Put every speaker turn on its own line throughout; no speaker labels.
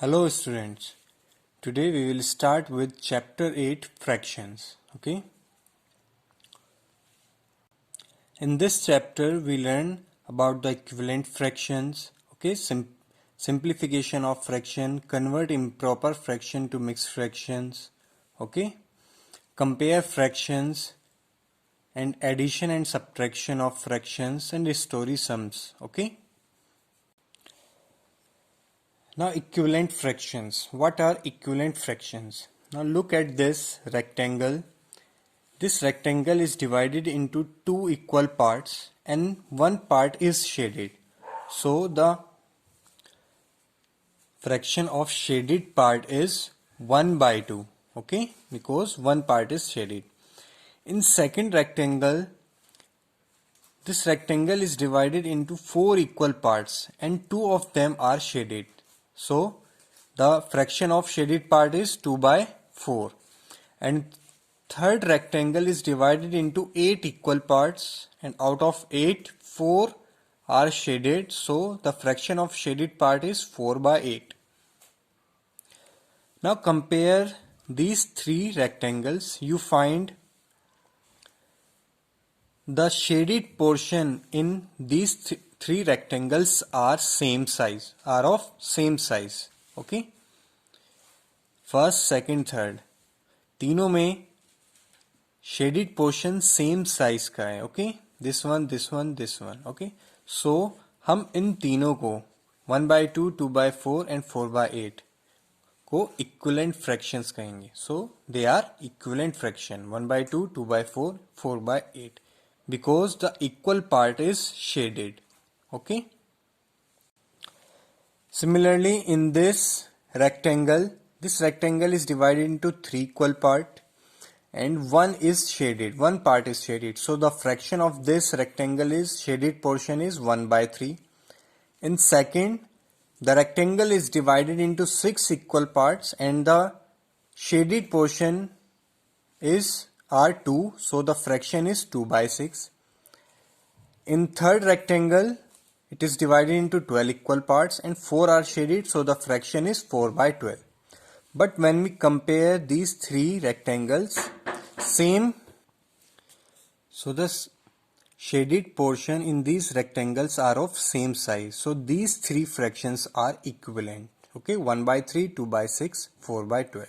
Hello students, today we will start with chapter 8 fractions. Okay. In this chapter we learn about the equivalent fractions, okay, simplification of fraction, convert improper fraction to mixed fractions, okay, compare fractions and addition and subtraction of fractions and story sums, okay. Now equivalent fractions. What are equivalent fractions? Now look at this rectangle. This rectangle is divided into two equal parts and one part is shaded. So the fraction of shaded part is 1 by 2. Okay, because one part is shaded. In second rectangle, this rectangle is divided into four equal parts and two of them are shaded. So the fraction of shaded part is 2 by 4. And third rectangle is divided into 8 equal parts and out of 8, 4 are shaded. So the fraction of shaded part is 4 by 8. Now compare these three rectangles. You find the shaded portion in these three rectangles are of same size. Okay. First, second, third. तीनों में shaded portion same size का है. Okay. This one, this one, this one. Okay. So हम इन तीनों को 1 by 2, 2 by 4 and 4 by 8 को equivalent fractions कहेंगे. So they are equivalent fraction 1 by 2, 2 by 4, 4 by 8 because the equal part is shaded. Okay. Similarly, in this rectangle is divided into three equal parts and one is shaded, one part is shaded. So the fraction of this rectangle is shaded portion is 1 by 3. In second, the rectangle is divided into 6 equal parts and the shaded portion is R2, so the fraction is 2 by 6. In third rectangle, it is divided into 12 equal parts and 4 are shaded, so the fraction is 4 by 12. But when we compare these three rectangles, same, so the shaded portion in these rectangles are of same size. So these three fractions are equivalent. Okay, 1 by 3, 2 by 6, 4 by 12.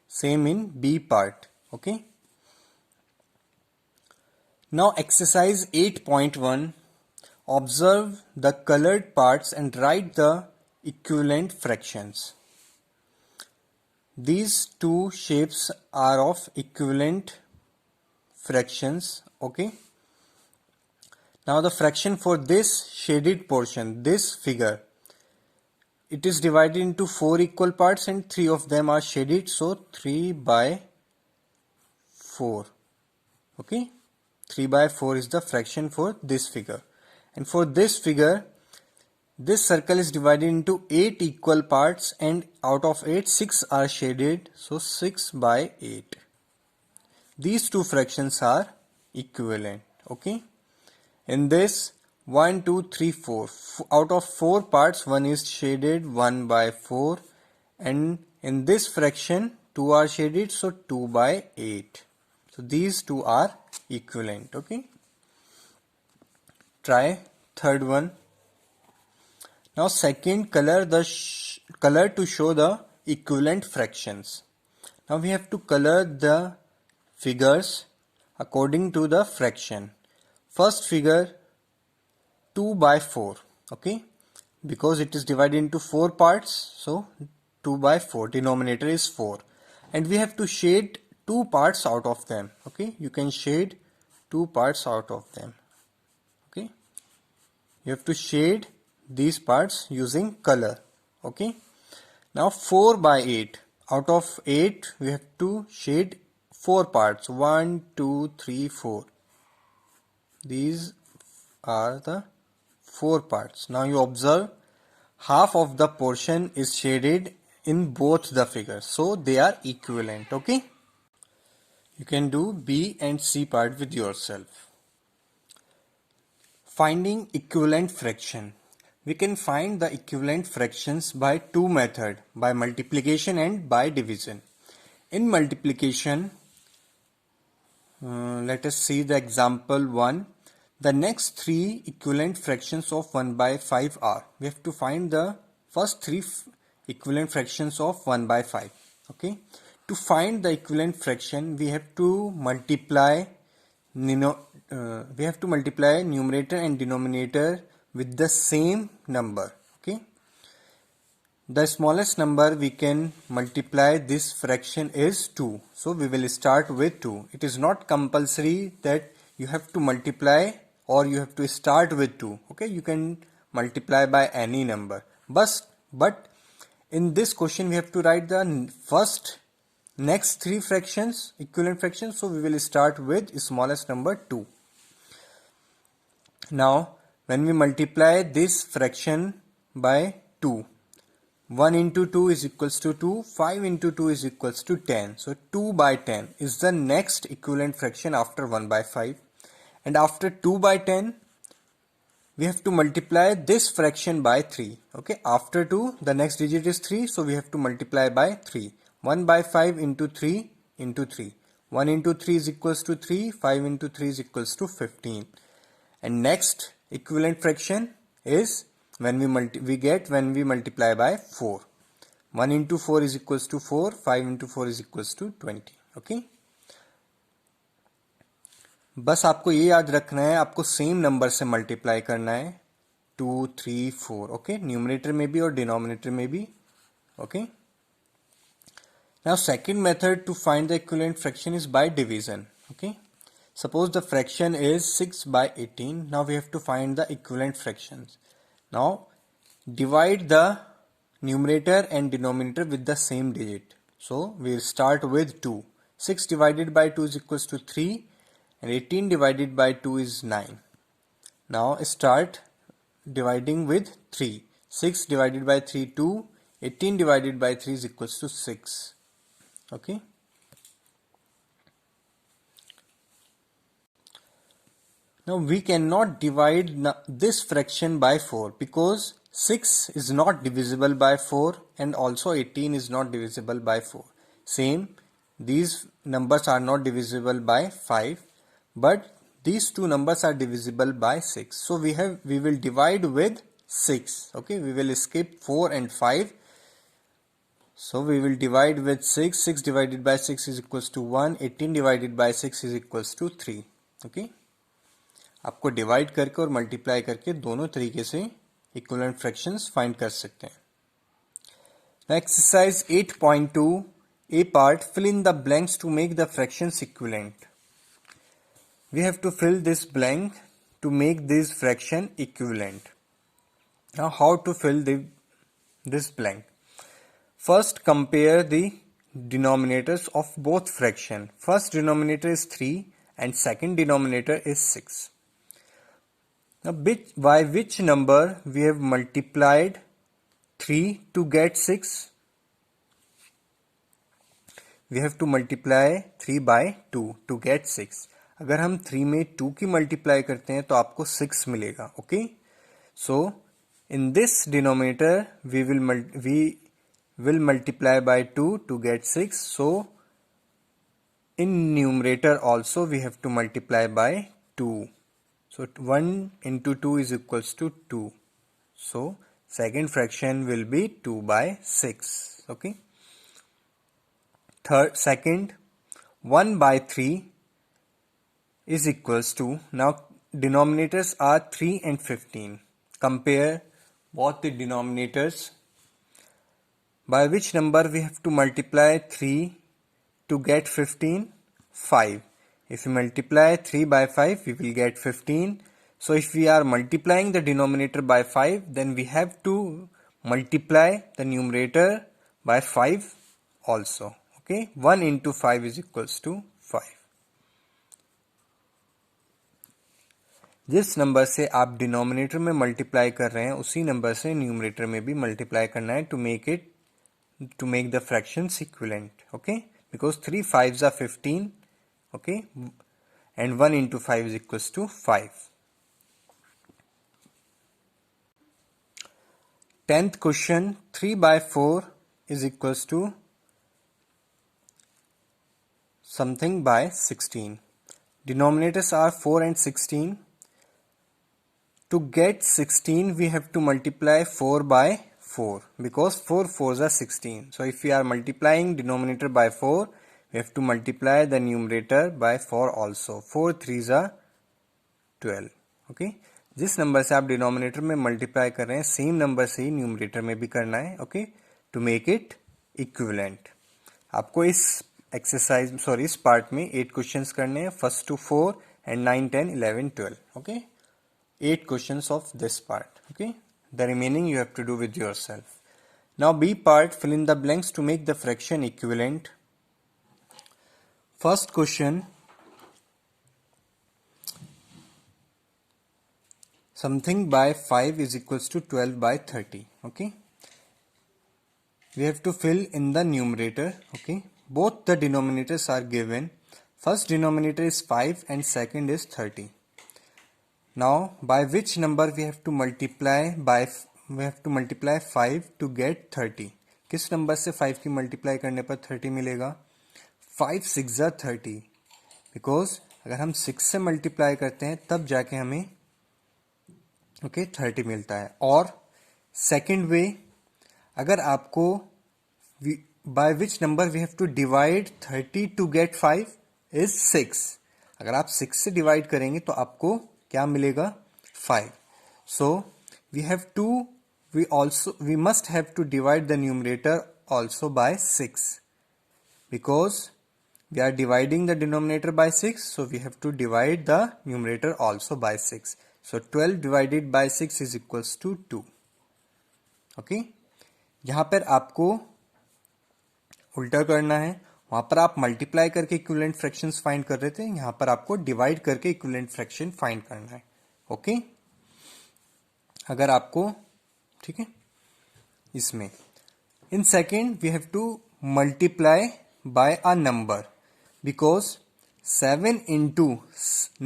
Same in B part. Okay. Now exercise 8.1. Observe the colored parts and write the equivalent fractions. These two shapes are of equivalent fractions. Okay. Now the fraction for this shaded portion, this figure, it is divided into 4 equal parts and 3 of them are shaded. So 3 by 4. Okay. 3 by 4 is the fraction for this figure. And for this figure, this circle is divided into 8 equal parts and out of 8, 6 are shaded. So 6 by 8. These two fractions are equivalent. Okay. In this 1, 2, 3, 4. Out of 4 parts, 1 is shaded, 1 by 4. And in this fraction, 2 are shaded, so 2 by 8. So these two are equivalent. Okay. Try third one. Now second, color to show the equivalent fractions. Now we have to color the figures according to the fraction. First figure 2 by 4. Okay, because it is divided into 4 parts, so 2 by 4, denominator is 4, and we have to shade 2 parts out of them. Okay, you can shade 2 parts out of them. Okay, you have to shade these parts using color. Okay, now 4 by 8. Out of 8, we have to shade 4 parts. 1, 2, 3, 4. These are the 4 parts. Now you observe half of the portion is shaded in both the figures. So they are equivalent. Okay. You can do B and C part with yourself. Finding equivalent fraction. we can find the equivalent fractions by two methods, by multiplication and by division. In multiplication, let us see the example 1. The next three equivalent fractions of 1 by 5 are. We have to find the first three equivalent fractions of 1 by 5. Okay. To find the equivalent fraction, we have to multiply numerator and denominator with the same number. Okay. The smallest number we can multiply this fraction is 2. So we will start with 2. It is not compulsory that you have to multiply or you have to start with 2. Okay, you can multiply by any number. But in this question we have to write the first next three fractions, equivalent fractions. So we will start with smallest number 2. Now when we multiply this fraction by 2, 1 into 2 is equals to 2, 5 into 2 is equals to 10. So 2 by 10 is the next equivalent fraction after 1 by 5. And after 2 by 10, we have to multiply this fraction by 3. Okay, after 2, the next digit is 3, so we have to multiply by 3. 1 by 5 into 3 into 3. 1 into 3 is equals to 3, 5 into 3 is equals to 15. And next equivalent fraction is when we multiply by 4. 1 into 4 is equals to 4, 5 into 4 is equals to 20. Okay. बस आपको ये याद रखना है, आपको same number से multiply करना है 2, 3, 4. ओके, न्यूमरेटर में भी और डिनोमिनेटर में भी. Okay. Now second method to find the equivalent fraction is by division. Okay. Suppose the fraction is 6 by 18. Now we have to find the equivalent fractions. Now divide the numerator and denominator with the same digit. So we'll start with 2. 6 divided by 2 is equals to 3 and 18 divided by 2 is 9. Now start dividing with 3. 6 divided by 3 2. 18 divided by 3 is equals to 6. Okay. Now we cannot divide this fraction by 4 because 6 is not divisible by 4 and also 18 is not divisible by 4. Same, these numbers are not divisible by 5, but these two numbers are divisible by 6. So we will divide with 6. Okay, we will skip 4 and 5. So we will divide with 6. 6 divided by 6 is equals to 1. 18 divided by 6 is equals to 3. Okay. आपको divide करके और multiply करके दोनों तरीके से equivalent fractions find कर सकते हैं. Exercise 8.2 A part, fill in the blanks to make the fractions equivalent. We have to fill this blank to make this fraction equivalent. Now how to fill this blank? First compare the denominators of both fraction. First denominator is 3 and second denominator is 6. Now by which number we have multiplied 3 to get 6? We have to multiply 3 by 2 to get 6. अगर हम 3 में 2 की multiply करते हैं तो आपको 6 मिलेगा. Okay, so in this denominator we will multiply by 2 to get 6. So in numerator also we have to multiply by 2. So 1 into 2 is equals to 2. So second fraction will be 2 by 6. Okay. Second, 1 by 3 is equals to, now denominators are 3 and 15. Compare both the denominators. By which number we have to multiply 3 to get 15? 5. If we multiply 3 by 5, we will get 15. So if we are multiplying the denominator by 5, then we have to multiply the numerator by 5 also. Okay, 1 into 5 is equals to 5. जिस number से आप denominator में multiply कर रहे हैं उसी number से numerator में भी मल्टीप्लाई करना है to make the fractions equivalent. Okay, because 3 5s are 15. Okay, and 1 into 5 is equals to 5. 10th question, 3 by 4 is equals to something by 16. Denominators are 4 and 16. To get 16, we have to multiply 4 by 4 because 4 4s are 16. So if we are multiplying denominator by 4, we have to multiply the numerator by 4 also. 4 3s are 12. Okay जिस number से आप denominator में multiply कर रहे हैं same number से ही numerator में भी करना है. Okay to make it equivalent. आपको इस इस पार्ट में 8 क्वेश्चंस करने हैं, first to 4 and 9 10 11 12. Okay 8 questions of this part. Okay, the remaining you have to do with yourself. Now B part, fill in the blanks to make the fraction equivalent. First question, something by 5 is equals to 12 by 30. Okay, we have to fill in the numerator. Okay, both the denominators are given. First denominator is 5 and second is 30. Now by which number we have to multiply 5 to get 30. किस number से 5 की multiply करने पर 30 मिलेगा? 5 6 are 30. Because अगर हम 6 से multiply करते हैं तब जाके हमें 30 मिलता है. और सेकेंड वे, अगर आपको by which number we have to divide 30 to get 5 is 6. अगर आप 6 से डिवाइड करेंगे तो आपको क्या मिलेगा? 5. सो we must have to divide the numerator also by 6 because we are dividing the denominator by 6, so we have to divide the numerator also by 6. So 12 divided by 6 is equals to 2. Okay, यहां पर आपको उल्टा करना है. वहां पर आप multiply करके इक्विवेलेंट फ्रैक्शंस फाइंड कर रहे थे, यहां पर आपको डिवाइड करके इक्विवेलेंट फ्रैक्शन फाइंड करना है. ओके अगर आपको ठीक है इसमें in second we have to multiply by a number because 7 into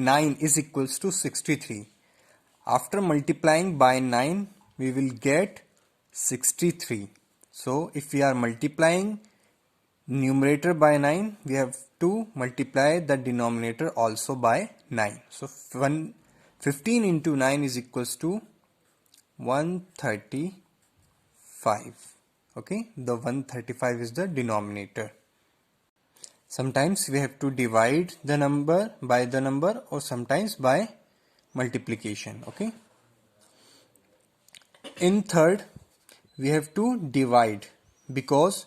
9 is equals to 63. After multiplying by 9 we will get 63. So if we are multiplying numerator by 9, we have to multiply the denominator also by 9. So 15 into 9 is equals to 135. Okay, the 135 is the denominator. Sometimes we have to divide the number by the number or sometimes by multiplication. Okay, in third we have to divide because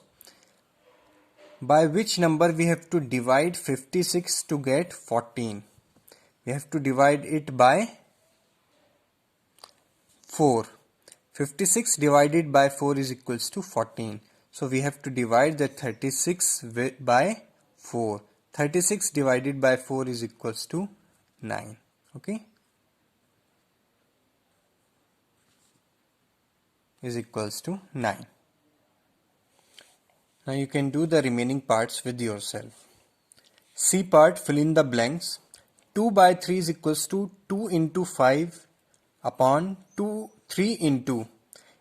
by which number we have to divide 56 to get 14? We have to divide it by 4. 56 divided by 4 is equals to 14. So we have to divide the 36 by 4. 36 divided by 4 is equals to 9. Okay, is equals to 9. Now you can do the remaining parts with yourself. C part, fill in the blanks. 2 by 3 is equals to 2 into 5 upon 3 into.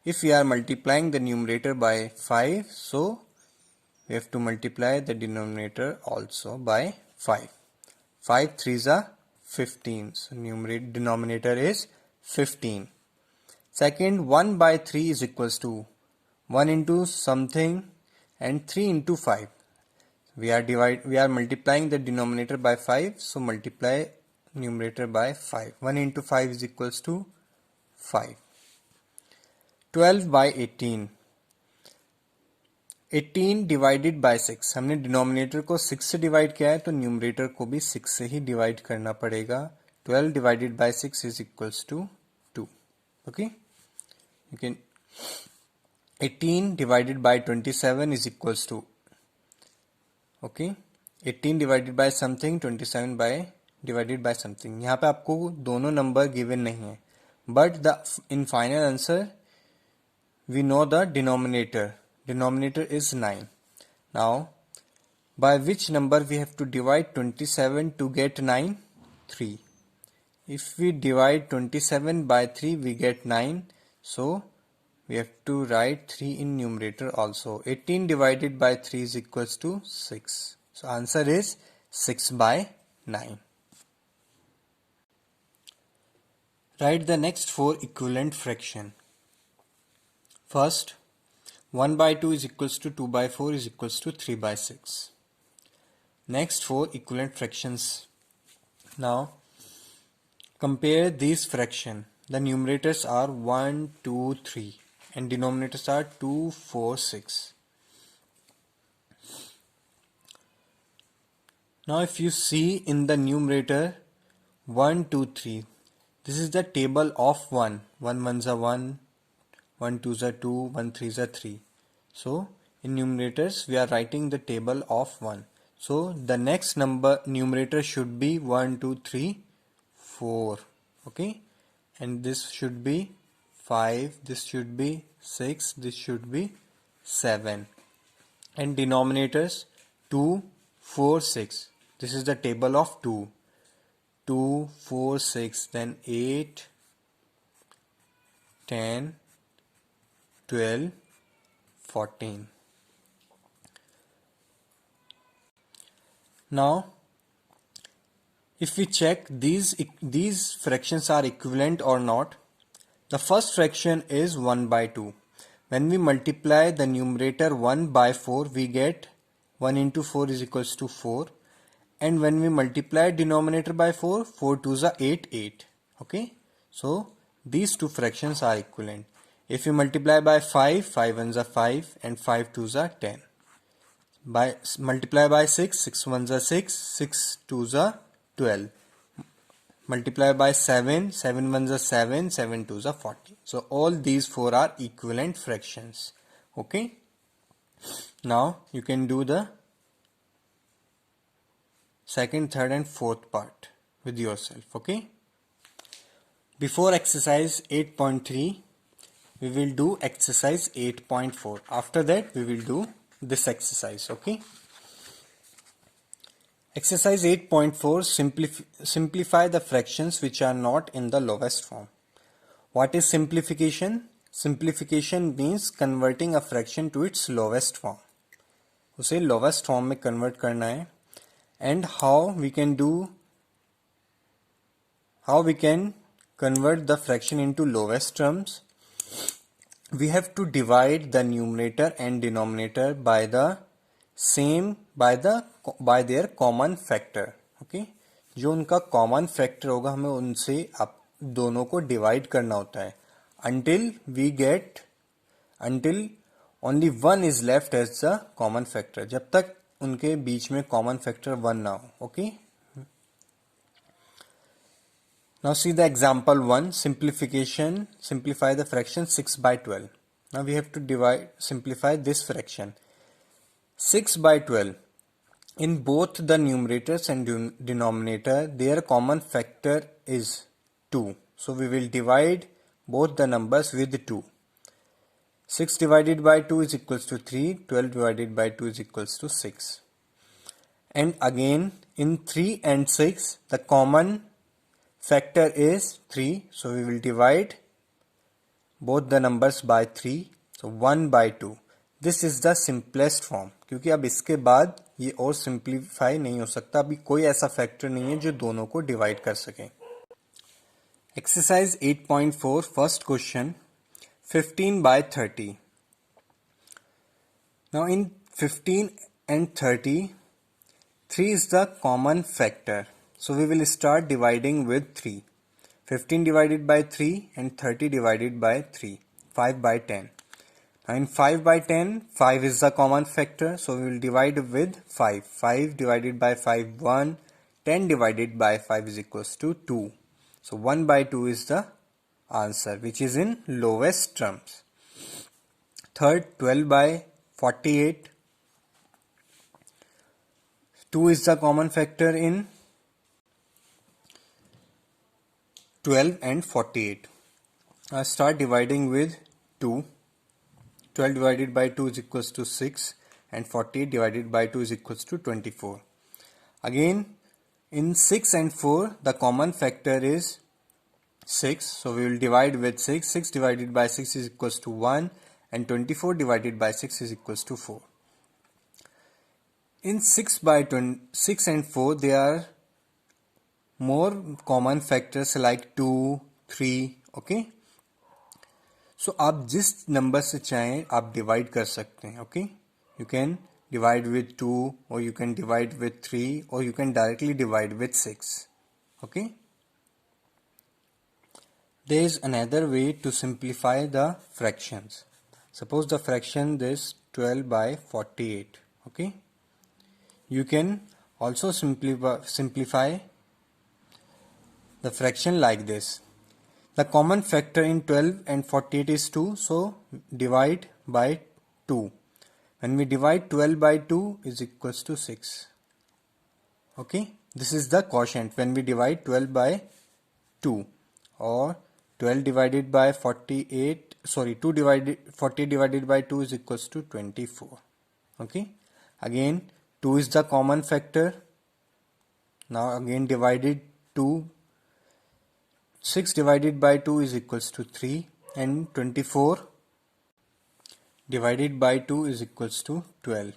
If we are multiplying the numerator by 5, so we have to multiply the denominator also by 5. 5 3s are 15. So denominator is 15. Second, 1 by 3 is equals to 1 into something and 3 into 5. We are multiplying the denominator by 5, so multiply numerator by 5. 1 into 5 is equals to 5. 12 by 18. 18 divided by 6. हमने denominator को 6 से divide किया है तो numerator को भी 6 से ही divide करना पड़ेगा. 12 divided by 6 is equals to 2. Okay, you can 18 divided by 27 is equals to, okay, 18 divided by something, 27 by divided by something. यहाँ पे आपको दोनों नंबर गिवन नहीं है, but the in final answer we know the denominator is 9. Now by which number we have to divide 27 to get 9? 3. If we divide 27 by 3 we get 9. So we have to write 3 in numerator also. 18 divided by 3 is equals to 6. So answer is 6 by 9. Write the next 4 equivalent fraction. First, 1 by 2 is equals to 2 by 4 is equals to 3 by 6. Next 4 equivalent fractions. Now compare these fraction. The numerators are 1, 2, 3 and denominators are 2, 4, 6. Now if you see in the numerator 1, 2, 3, this is the table of 1. 1 ones are 1, 1 twos are 2, 1 threes are 3. So in numerators we are writing the table of 1. So the next numerator should be 1, 2, 3, 4. Okay, and this should be 5, this should be 6, this should be 7. And denominators 2, 4, 6. This is the table of 2. 2, 4, 6, then 8, 10, 12, 14. Now if we check these fractions are equivalent or not, the first fraction is 1 by 2. When we multiply the numerator 1 by 4, we get 1 into 4 is equals to 4. And when we multiply denominator by 4, 4 twos are 8, 8. Okay, so these two fractions are equivalent. If you multiply by 5, 5 ones are 5 and 5 twos are 10. Multiply by 6, 6 ones are 6, 6 twos are 12. Multiply by 7, 7 ones are 7, 7 twos are 40. So all these 4 are equivalent fractions. Okay, now you can do the second, third and fourth part with yourself. Okay, before exercise 8.3 we will do exercise 8.4. After that we will do this exercise. Okay, exercise 8.4, simplify the fractions which are not in the lowest form. What is simplification? Simplification means converting a fraction to its lowest form. उसे lowest form में convert करना है. And how we can convert the fraction into lowest terms? We have to divide the numerator and denominator by their common factor. Okay, जो उनका common factor होगा हमें उनसे दोनों को divide करना होता है until only one is left as the common factor, जब तक उनके बीच में common factor 1 ना हो. Okay, now see the example 1, simplify the fraction 6 by 12. Now we have to simplify this fraction. 6 by 12. In both the numerators and denominator, their common factor is 2. So we will divide both the numbers with 2. 6 divided by 2 is equals to 3. 12 divided by 2 is equals to 6. And again in 3 and 6, the common factor is 3. So we will divide both the numbers by 3. So 1 by 2. This is the simplest form. क्योंकि अब इसके बाद ये और simplify नहीं हो सकता. अभी कोई ऐसा फैक्टर नहीं है जो दोनों को डिवाइड कर सके. Exercise 8.4, first question, 15 by 30. Now in 15 and 30, 3 is the common factor. So we will start dividing with 3. 15 divided by 3 and 30 divided by 3. 5 by 10. Now in 5 by 10, 5 is the common factor. So we will divide with 5. 5 divided by 5, 1. 10 divided by 5 is equals to 2. So 1 by 2 is the answer, which is in lowest terms. Third, 12 by 48. 2 is the common factor in 12 and 48. I start dividing with 2. 12 divided by 2 is equals to 6 and 48 divided by 2 is equals to 24. Again in 6 and 4, the common factor is 6. So we will divide with 6. 6 divided by 6 is equals to 1, and 24 divided by 6 is equals to 4. In 6 and 4 there are more common factors like 2, 3. Okay. So आप जिस number से चाहें आप divide कर सकते हैं. Okay. You can divide with 2, or you can divide with 3, or you can directly divide with 6. Okay. There is another way to simplify the fractions. Suppose the fraction is 12 by 48. Okay. You can also simplify the fraction like this. The common factor in 12 and 48 is 2, so divide by 2. When we divide 12 by 2 is equals to 6. Okay, this is the quotient when we divide 12 by 2, or 12 divided by 48, sorry, 40 divided by 2 is equals to 24. Okay, again 2 is the common factor. Now again divided 2, 6 divided by 2 is equals to 3, and 24 divided by 2 is equals to 12.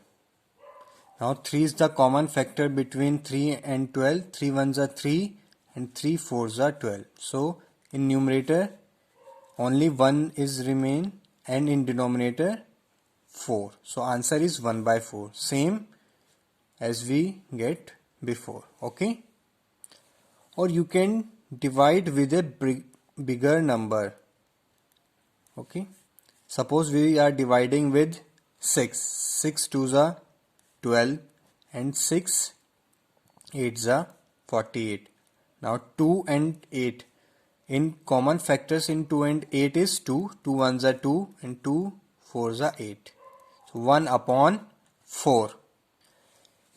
Now 3 is the common factor between 3 and 12. 3 ones are 3 and 3 fours are 12. So in numerator only 1 is remain, and in denominator 4. So answer is 1 by 4. Same as we get before. Okay. Or you can divide with a bigger number. Okay. Suppose we are dividing with 6. 6 twos are 12 and 6 8s are 48. Now 2 and 8. In common factors in 2 and 8 is 2. 2 ones are 2 and 2 fours are 8. So 1 upon 4.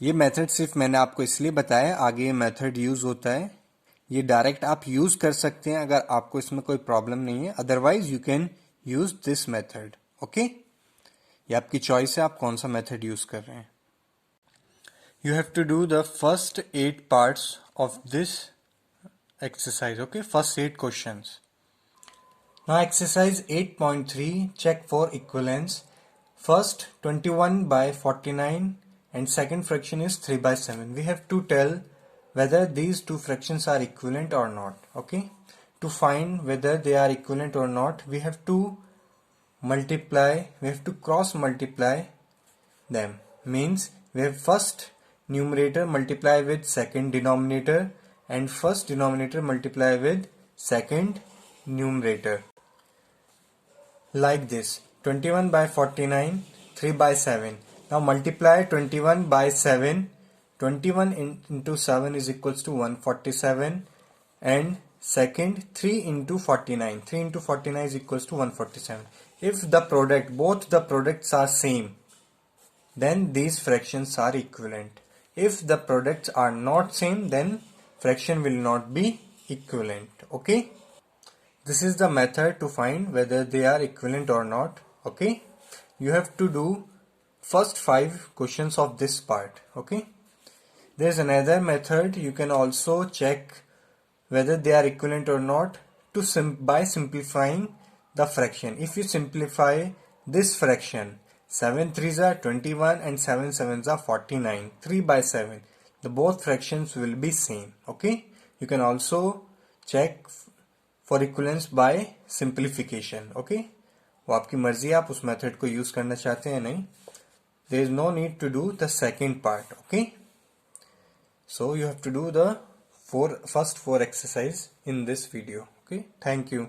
ये method सिर्फ मैंने आपको इसलिए बताया, आगे ये method use होता है. ये डायरेक्ट आप यूज कर सकते हैं अगर आपको इसमें कोई प्रॉब्लम नहीं है. Otherwise you can use this method. Okay, ये आपकी चॉइस है, आप कौन सा मेथड यूज कर रहे हैं. You have to do the first 8 parts of this exercise. Okay, first 8 questions. Now exercise 8.3, check for equivalence. First 21 by 49 and second fraction is 3 by 7. We have to tell whether these two fractions are equivalent or not. Okay, to find whether they are equivalent or not, we have to multiply, we have to cross multiply them. Means we have first numerator multiply with second denominator, and first denominator multiply with second numerator. Like this, 21 by 49, 3 by 7. Now multiply 21 by 7. 21 into 7 is equals to 147, and second 3 into 49. 3 into 49 is equals to 147. If the product, both the products are same, then these fractions are equivalent. If the products are not same, then fraction will not be equivalent. Okay, this is the method to find whether they are equivalent or not. Okay, you have to do first 5 questions of this part. Okay, there is another method. You can also check whether they are equivalent or not by simplifying the fraction. If you simplify this fraction, 7 3s are 21 and 7 7s are 49. 3 by 7. The both fractions will be same. Okay. You can also check for equivalence by simplification. Okay. वो आपकी मर्जी है, आप उस method को use करना चाहते हैं नहीं. There is no need to do the second part. Okay. So you have to do the first 4 exercise in this video. Okay. Thank you.